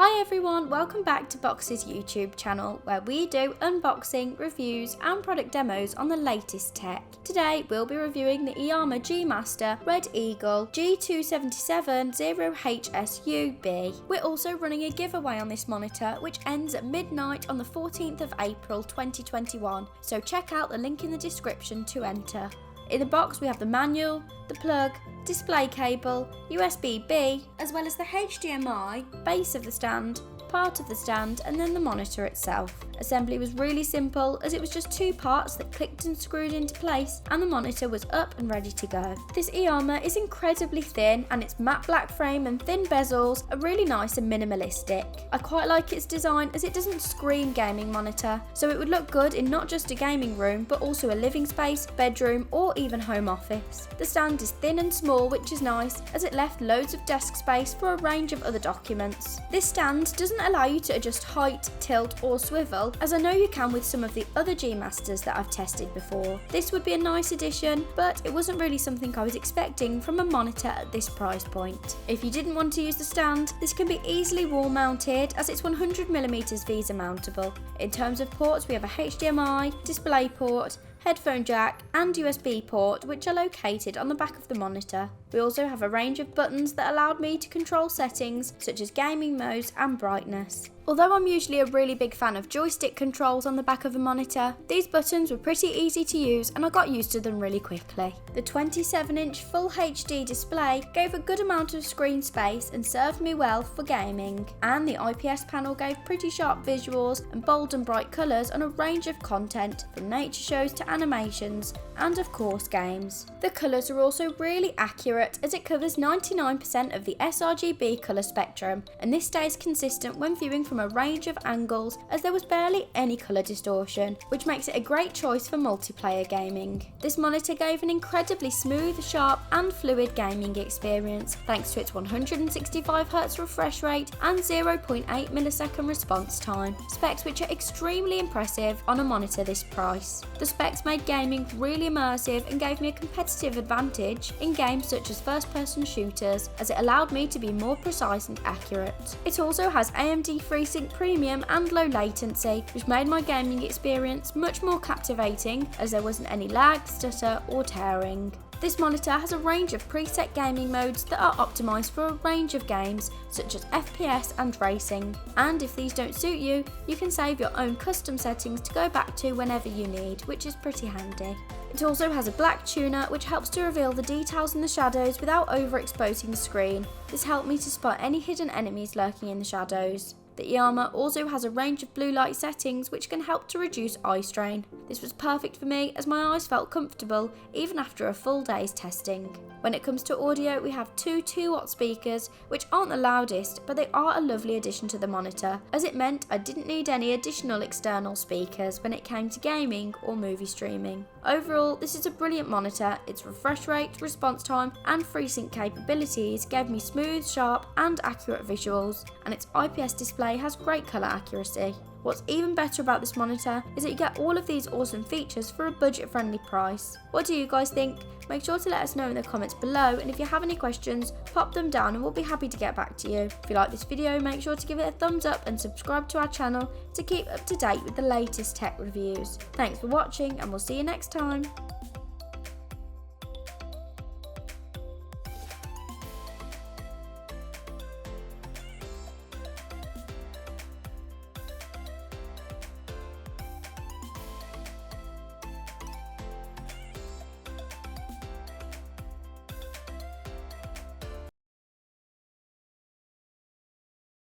Hi everyone, welcome back to Box's YouTube channel where we do unboxing, reviews and product demos on the latest tech. Today we'll be reviewing the Iiyama G-Master Red Eagle G2770HSU-B. We're also running a giveaway on this monitor which ends at midnight on the 14th of April 2021, so check out the link in the description to enter. In the box we have the manual, the plug, display cable, USB-B, as well as the HDMI, base of the stand, part of the stand and then the monitor itself. Assembly was really simple as it was just two parts that clicked and screwed into place and the monitor was up and ready to go. This Iiyama is incredibly thin and its matte black frame and thin bezels are really nice and minimalistic. I quite like its design as it doesn't scream gaming monitor, so it would look good in not just a gaming room but also a living space, bedroom or even home office. The stand is thin and small, which is nice as it left loads of desk space for a range of other documents. This stand doesn't allow you to adjust height, tilt or swivel, as I know you can with some of the other G-Masters that I've tested before. This would be a nice addition, but it wasn't really something I was expecting from a monitor at this price point. If you didn't want to use the stand, this can be easily wall mounted as it's 100mm Vesa mountable. In terms of ports, we have a HDMI, display port, headphone jack and USB port, which are located on the back of the monitor. We also have a range of buttons that allowed me to control settings such as gaming modes and brightness. Although I'm usually a really big fan of joystick controls on the back of a monitor, these buttons were pretty easy to use and I got used to them really quickly. The 27-inch Full HD display gave a good amount of screen space and served me well for gaming. And the IPS panel gave pretty sharp visuals and bold and bright colours on a range of content from nature shows to animations and of course games. The colours are also really accurate as it covers 99% of the sRGB colour spectrum, and this stays consistent when viewing from a range of angles as there was barely any colour distortion, which makes it a great choice for multiplayer gaming. This monitor gave an incredibly smooth, sharp and fluid gaming experience thanks to its 165Hz refresh rate and 0.8 millisecond response time, specs which are extremely impressive on a monitor this price. The specs made gaming really immersive and gave me a competitive advantage in games such as first-person shooters, as it allowed me to be more precise and accurate. It also has AMD FreeSync Premium and low latency, which made my gaming experience much more captivating as there wasn't any lag, stutter or tearing. This monitor has a range of preset gaming modes that are optimised for a range of games such as FPS and racing, and if these don't suit you, you can save your own custom settings to go back to whenever you need, which is pretty handy. It also has a black tuner which helps to reveal the details in the shadows without overexposing the screen. This helped me to spot any hidden enemies lurking in the shadows. The Iiyama also has a range of blue light settings which can help to reduce eye strain. This was perfect for me as my eyes felt comfortable even after a full day's testing. When it comes to audio, we have two 2-watt speakers which aren't the loudest, but they are a lovely addition to the monitor as it meant I didn't need any additional external speakers when it came to gaming or movie streaming. Overall, this is a brilliant monitor. Its refresh rate, response time and FreeSync capabilities gave me smooth, sharp and accurate visuals, and its IPS display has great colour accuracy. What's even better about this monitor is that you get all of these awesome features for a budget-friendly price. What do you guys think? Make sure to let us know in the comments below, and if you have any questions, pop them down and we'll be happy to get back to you. If you like this video, make sure to give it a thumbs up and subscribe to our channel to keep up to date with the latest tech reviews. Thanks for watching and we'll see you next time.